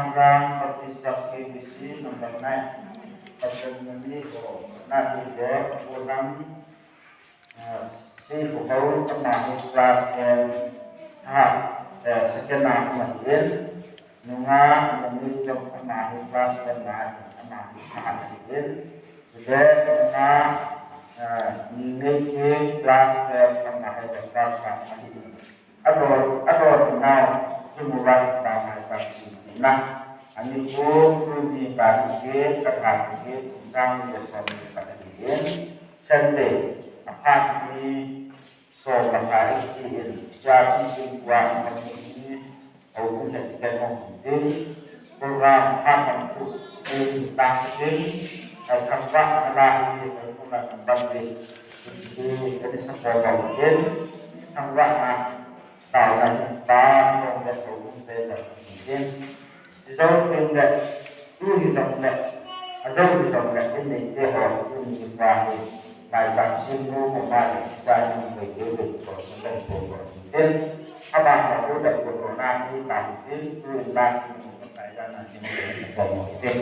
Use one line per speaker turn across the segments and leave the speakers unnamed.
Panjang Pertisas KBC nomor 9 Pertemuan Nabi Kurang si Bukau Kemahi Kelas Hak Sekenang Mahir Nunga Indonesia Kemahi Kelas Kemahi Mahir Sudah Nunga Indonesia Kelas Kemahi Kelas Mahir Ador Kenal Semula Damai Saksi Nah Ani pun punya bagi kekasih sang Yesus kekasih sendiri apa ni soal kekasih jadi sebuah ini aku jadikan mungkin program apa tu tentang ini kata lagi bukan kembali jadi sebuah mungkin tanpa tahu lagi tahu dan tahu mungkin dấu tên lệ lưu dòng lệ dấu dòng lệ cái này để họ dùng và bài giảng xin mua một bài ra những người yêu được của chúng ta của tên các bạn là cố định của Việt Nam đi làm đến tương lai của tại gia là những người của một tên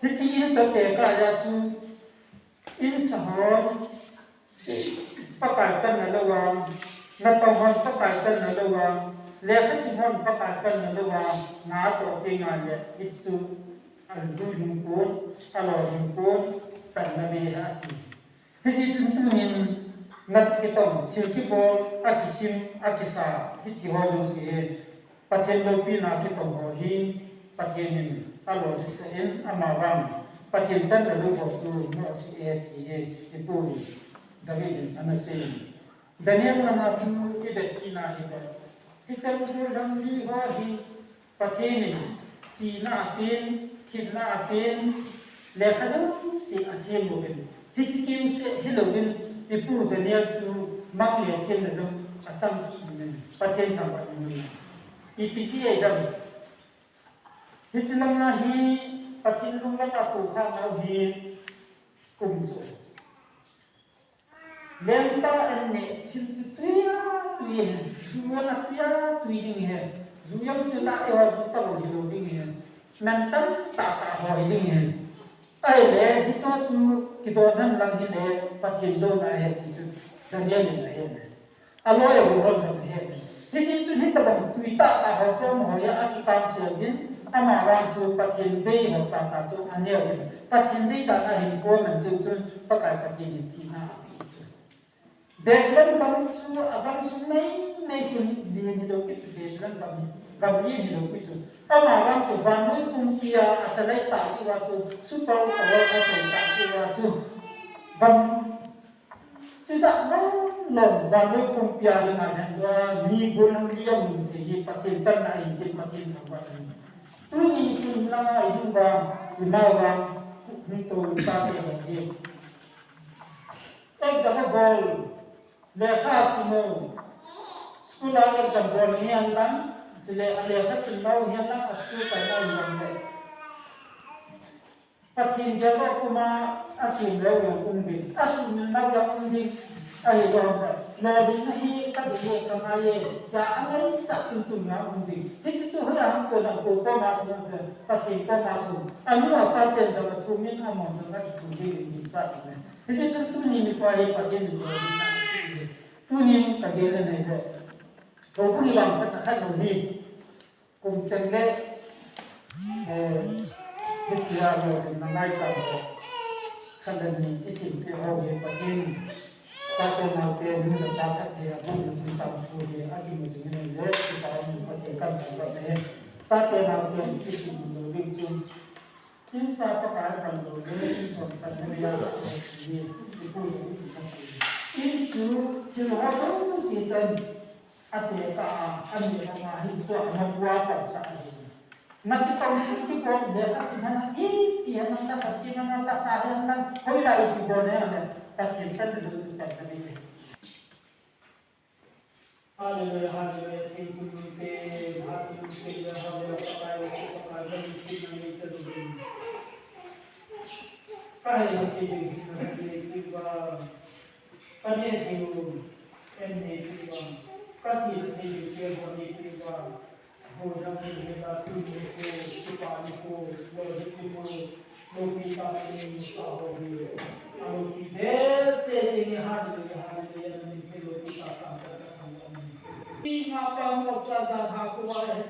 hi chi in to te ka ya tu in sahon pakai kan na lawang na tawhon pakai kan na lawang le ka simon pakai kan na lawang na to te nga le it's to al du lim ko alo lim ko tan na be ha ti hi chi tu tu nin ngat ki tom thil ki bol akisim akisa hi ki ho zo si pathen lo pi na ki tom ho hi pathen alo di sa in amaram pathen tan na lu ho su no si ti pu David anasin Daniel na chu idet ina ida hichal dur dang li ho hi pathen chi na pin chin na pin le khajam si athem lo bin hichkim se hilowin ipu Daniel chu mang le them na dum acham ki ni pathen ka ba ni ipc ai dam hichlam na hi pathen lung la ka ku kha na hi kum chu lenta enne chim chu tuya tuye juwa na tuya tuyi ding he juyam chu la e wa chu ta lo hi lo ding he nan tam ta ta ho hi ding he ai le hi cho chu ki do nan lang hi le pathen do na he ki chu Daniel na he alo ya ho ron na he hi chi chu hi ta bang tui ta ta ho cho mo ya a ki kam se bin ama ran chu pathen dei ho ta ta chu ania bin pathen dei ta na hin ko man chu chu pa kai pathen ni chi na Deklan kami semua agam sunai naik pun dia hidup itu deklan kami hidup itu. Amaran tu bangun kumkia asalai tak waktu supaya kalau kau tak waktu bam tidak non bangun kumkia dengan dua ni bulan dia mesti pakai tanah ini pakai apa ini. Tu ini pun nama itu bang bang untuk tapi lagi. Jangan bol lekha simo skula le jambol hian lang chile lekha sinau hian lang astu kai na lang le pathin ge ba kuma achim le yo umbi asu min na ya umbi ai yo ba lo di na hi ka di ka ma ye ya angai cha tum tum na umbi ti tu ha ya ko na ko ma tu na pathin ko ma tu anu apa ten ja tu min ha mo na ki tu di cha ne ti tu ni mi pa hi pathin ni tunin kagela na ito. Kung ilang patakan ng hip, kung tiyangge, bigla mo rin na naitang ko, kandang isim pero yung patin, tato natin yung natatak kaya kung nagsintang po yung ating masingin ng let, ipaan yung patikan ng patin, tato natin isim ng lubing yung sinsa pakakan ng lubing isang tanuriya sa hindi ipulong kasi. Itu silakan sitan ate ka ani na hito ang buwata sa atin. Nakita ko ko de kasi na iyan ang kasati na lasahan lang hoy la ito na pakinta dito sa tabi. Hallelujah hallelujah thank you pe hallelujah hallelujah pakai sini ito din. Kaya kita Kami itu ini juga, kacil ini juga ini juga, orang ini juga tujuh kita itu, boleh itu, kita ini sahaja. Kalau kita sering hari ini kita sampai kami. Ngapa masalah aku wahai,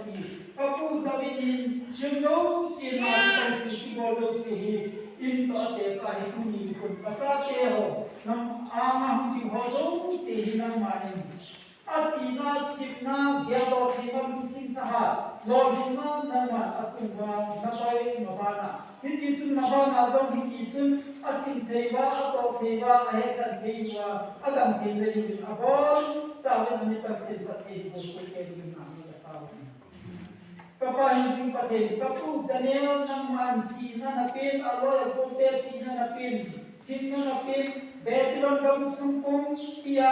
aku Davidin, jauh sih nak kita boleh sih. In to che ka hi kuni kun pacha te ho nam ama hu ki ho so se hi nam manin a chi na chip na gya do thi nam tin ta ha lo hi na na ma a chung ba na pai ma ba na hi ki chun na ba na zo hi ki chun a sin thei ba a to thei ba a he kan thei ba a dam thei le ni a bon cha le ni cha che ta thei bo so ke ni na ni ta ta Kapag hindi patin, kapag Daniel ng man, China na pin, aloy, Pote, China na pin, Babylon ng sumpong, Pia,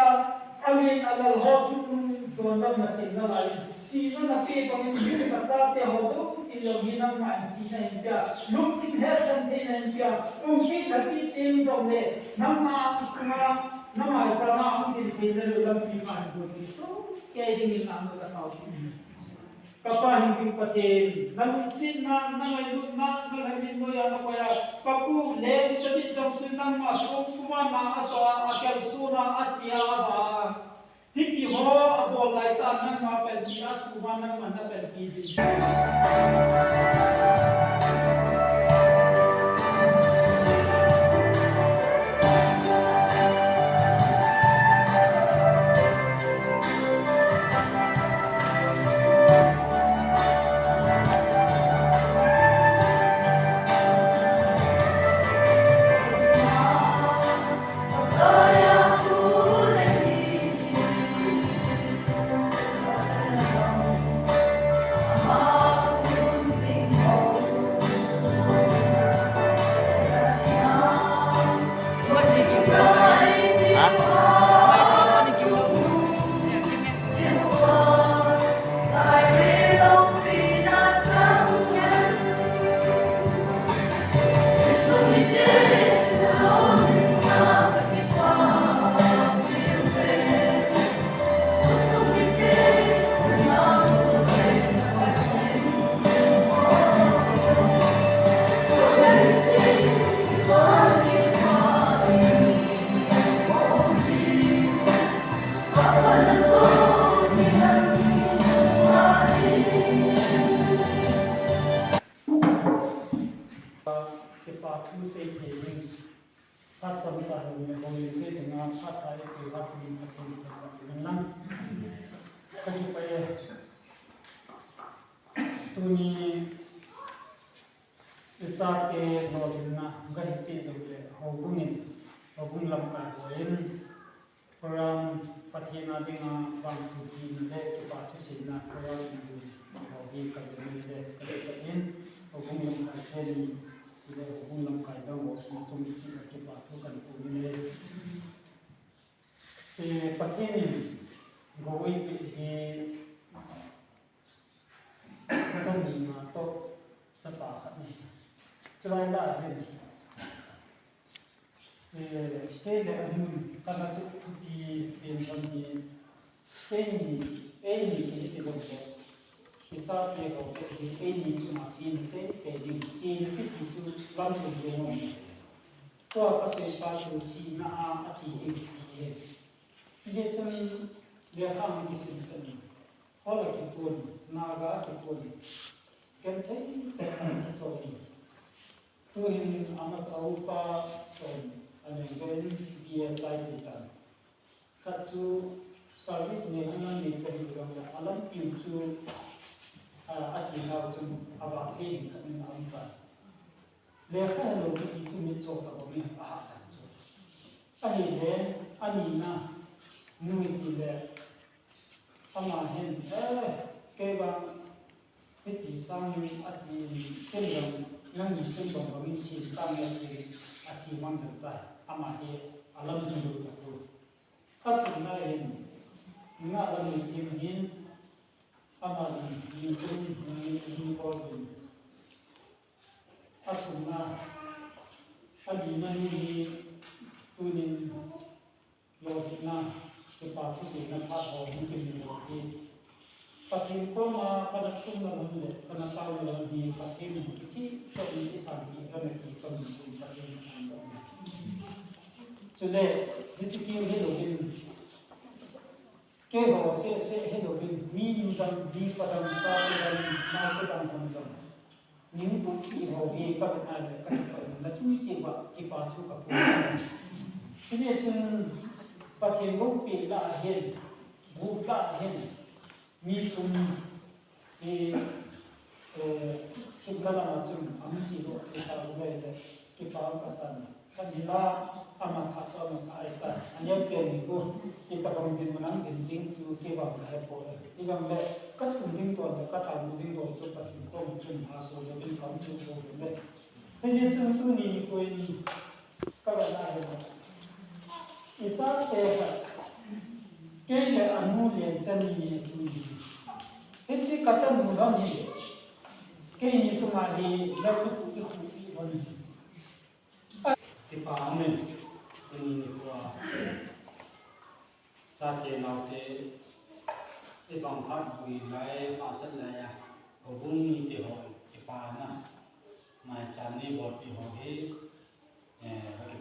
Alin, alal, Hochun, Donald na sila lain. China na pin, pamimili, Patsate, Hodo, Silogin ng man, China, India, Lukin, Hertan, Tina, India, Lukin, Hatit, Tim, Zomle, nang maakisma, na maitama, ang Pilipina, Lulang, Piman, So, kaya din ang mga kapahing patin namusin na nangayon na nangayon mo yan kaya jom su nang ma su kuma na atwa akel su na achia ba hiki ho abo lai ta nang ma pel ji at kuma nang man na pel ji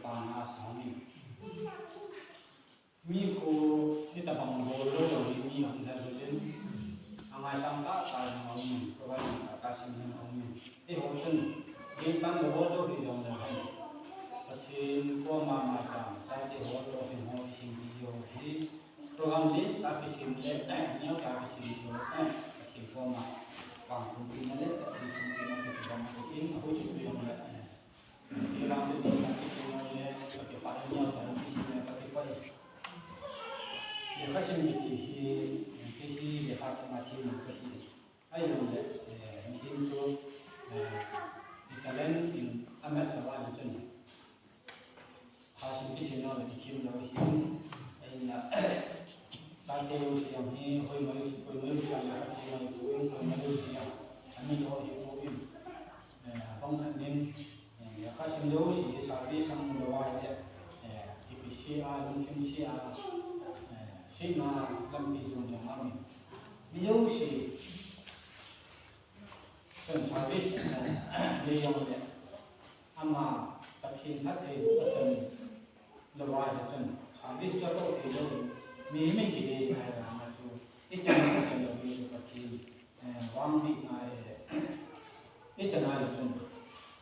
pana sami mi ko kita bangbolo yang ini yang dalilin angai sangka ta ngom ko ba ta sin ngom e hosen e ban lo do hi dong da hai pathin ko ma ta sa te ho do hi ho sin bi yo hi program le ta ki sin le nyo ta ki sin yo pathin ko ma pang kun tin le ta ki sin ki ma ki ba ma ki in ho chi bi yo le e ram le ni ta ki sin yo le ta ki pa nyo ta ki sin le ta ki pa ye ka sin ni ki le ha ta ma ki ma ki ai yo le ni tin to Italian in America wa ni chen ha sin ki sin no le ki lo hi ai na sa te u si am hi hoi mai sa ya ki mai tu hoi mai si ya ani ho hi ko in bong than nin ya ka sin lo si sa bi sang lo wa le ki pi si a lung chen si a si na lam pi zong jang a mi yo si Sen service le yang le ama pathin that te achen lo wa le chen service cho to te lo mi me ki le ha ma chu e chan chen lo mi pathin wang bi na e chan na le chen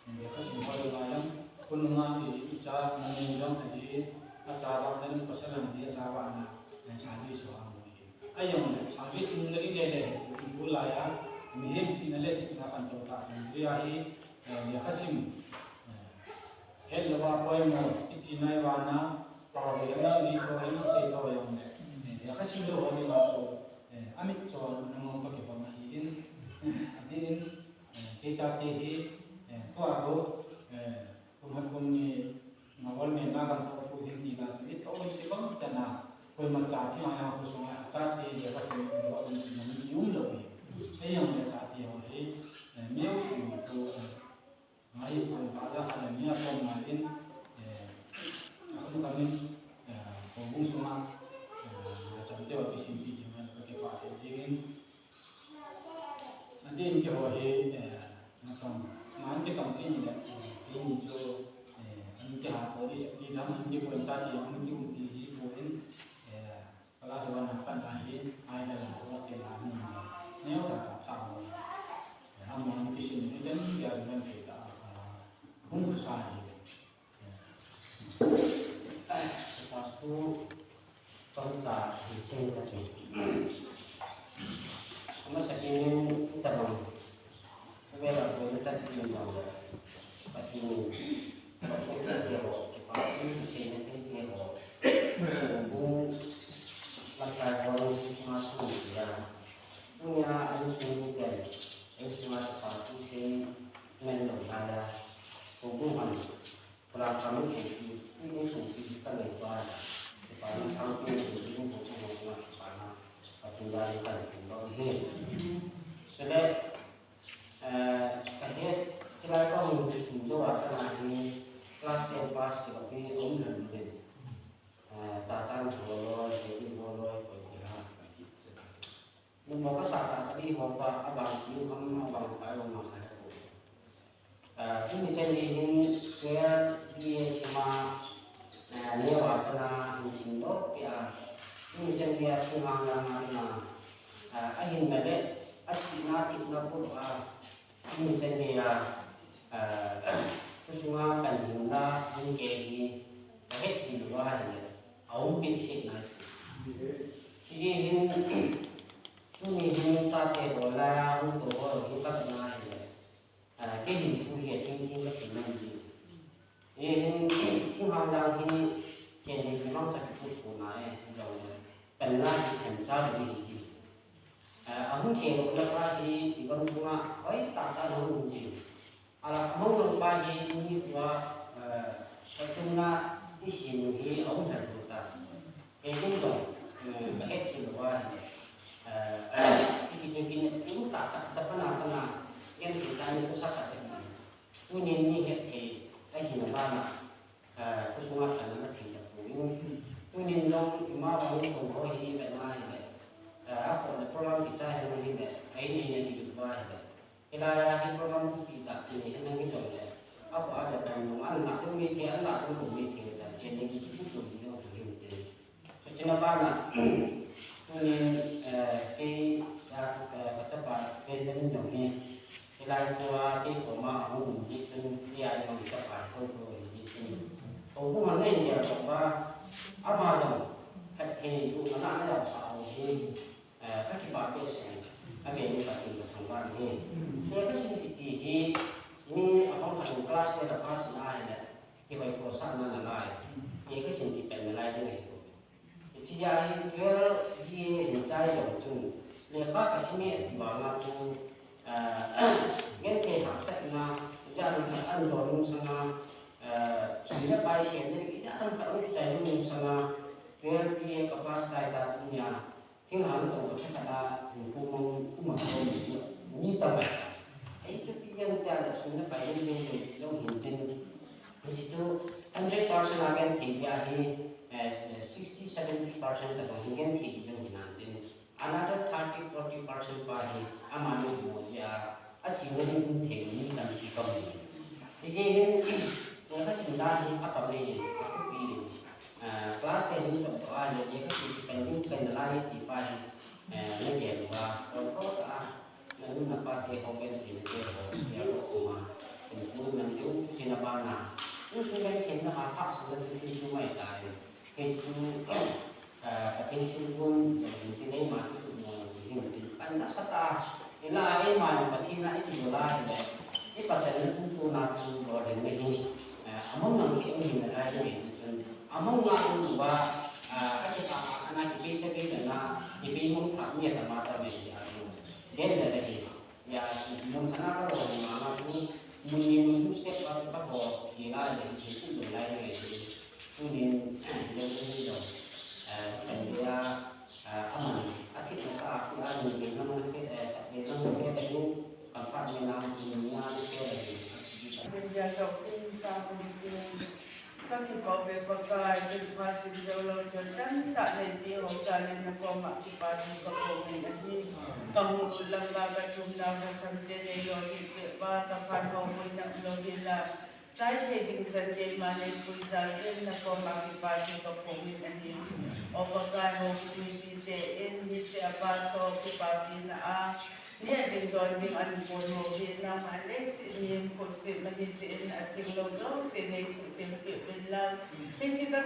ne ka sin ho lo la yang kun nga ni cha na ni jong ha ji a cha ba den ko sa lang ji cha ba na service wa mo ai yang le service ni le le bu la ya mi hem chi na le chi na kan to ta ni ya hi ya khasim hel lo ba poi mo chi chi nai wa na pa le na ji ko ai se to yong ne ya khasim lo ho ni ba so amit cho na mo pa ke pa ma hi in adin ke cha te hi so a go kum han kum ni ma wal me na kan to pu hin ni na chi to ni te bang cha na koi ma cha thi ma ya ko so ma cha te ya khasim lo ni yum lo ni ai yang le cha ti ho hi miêu su to mai ko ba da ha ni a ko ma in ko min ko bung su ma cha te wa ki sim ti ji ma ko ke pa ke ji in andin ke ho hi na kom ma ke tong chi ni le ni jo an ke ha ko ni se ni dam an ke ko cha ti an ke un ti ji ko in kala so na pan ta hi ai da la ko se la ni nếu ta thằng anh em cái sự cái đến giờ nên thì đã không có sai
ta tu tôn giả thì sinh ra thì nó sẽ cái tập lòng bây giờ với nó tập trung vào và thì và cái điều cái pháp thì cái điều cũng làm sao con mà sống ra punya anu pemikiran, semua sesuatu yang menolak hubungan pelaksanaan ini sudah kita lepas, lepas sampai ini hubungan karena ketinggalan tinggal ini. Jadi, kerja selain kau menjual akan ini kelas yang pas seperti umum dan casan boleh, jadi boleh. Nhưng mà có sạc là đi vào và bằng chịu không bằng phải bằng mặt này. Cái này trên đi cái đi mà nhiều ở trên là hình tốt kìa. Cái này trên kia không mang là anh hình này đấy, anh chị na phụ à. Cái này trên kia cái chúng ta cần chúng ta những cái hết thì được qua này, ống biến xịn này. Chỉ hình ta thể gọi là ung tố ở cái các này cái hình thu hiện trên các cái này gì nên khi hoàng đang thì trên cái nó sẽ phụ thuộc này rồi cần là thì thành ra được gì ở hướng chiều là thì con cũng ấy tạo ra được gì là không được ba gì như là cái chung là cái gì thì ông phải được ta cái chung rồi hết thì qua kini itu tak sebenarnya yang kita itu sangat penting. Punya ni hati, ini mana? Semua kan ada tidak punya. Punya dong cuma baru kau ini bermain. Apa program kita yang ini yang dibuat. Kita program kita ini yang kita apa ada yang an na tu mi the an na tu mi the da chen ni ki tu tu ni no tu ni te so chena ba na tu ni ke ya ka cha ba ke de ni no ni lai tua ke ko ma hu ni tu ni ya no cha ba ko tu ni tu to hu man nei ya ba a ma da ka the tu na na ya sa ho ni ka ki ba ke se a ke ni ka ti ka ba ni ke ka sin ti ti ni a hong kan class ne da class na ne ke bai ko sa na na lai ke ka sin ti pen na lai ni ti ya hi ke ji ni chai yo chu le ka ka sin ni ti ba na tu gen ke ha sa na ja ru ka an do nu sa na sin na pai se ne ki ja ran ka u chai nu sa na ke ki ka class dai da tu ya thing han to ka sa na ku mong ku ma ko ni ta ba ai tu pi yang ta da sun na pai ni ni lo hin tin ni tu 100% again thi ya hi 60-70% da bang gen thi lo hin an tin another 30-40% pa hi amanu mo ya asi wo ni thi ni kan ki ko ni ti ye ni ka sin da ni ka pa le ni ka pi ni class ke ni so to a ye ka ki pen ni pen la ye ti pa ni ne ye ba ko ta na nu na pa te ho ke ni ke ho ya ko ma ni ku man yu sin na ba na ni ku ke ken na ha pa su na ti su mai ta ni ke su ka tin su gun ni ti nei ma ti su mo ni ni ti an na sa ta ni la ai ma ni pa ti na i ti la ni ni pa cha ni tu na tu ro de ni ni among nang ke ni na ai ni among na tu ba ka ti ta ana ki pe ke na ki pe mong tha ni ta ma ta me ya ni den da ni ya mong kana ka ro ma ma tu mun ni mun su step ba pa ko ki la ni ki tu do lai ni tu ni ni ni do kan dia aman ati ka ki a ni ni na ma ke ni na ma ke ni kan pa ni na ni ya ni ke ni
menjaga pinta penting kami kau berpakai berpasir jauh dan tak nanti orang jalan nak kau mak pagi kau ni kamu ulang bagai jumlah sampai leo di batapan kau nak logila saya heading saja mana pun jalan nak kau mak pagi kau ni opakai hobi ni apa so pagi na dia dengan dengan bono dia mana sini konsep majlis ating logo sini sudah berbilang sini kan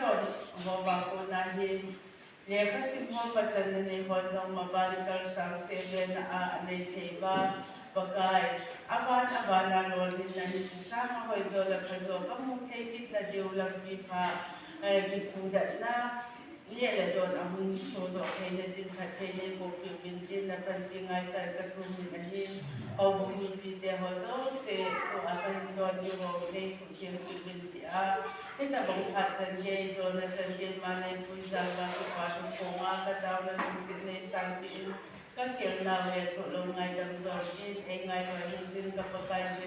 bawa kona dia kasih mau baca ni bono mabarikal sang sini na ada tiba pakai apa lalu ni sama kau itu kerja kamu cekit dah jauh lagi dipudak na dia le don amun sodo kene din ka kene ko bin din na penting ai sa ka tumin ani au bumi bi de ho so se ko akan don yo ho ne ku chen bin ti a kita bang khat chen ye zo na chen ye mane ku za ba ko pa ko ma ka daw na sin ne sang tin ka kel na we ko lo ngai dam do ji e ngai wa din ka pa ka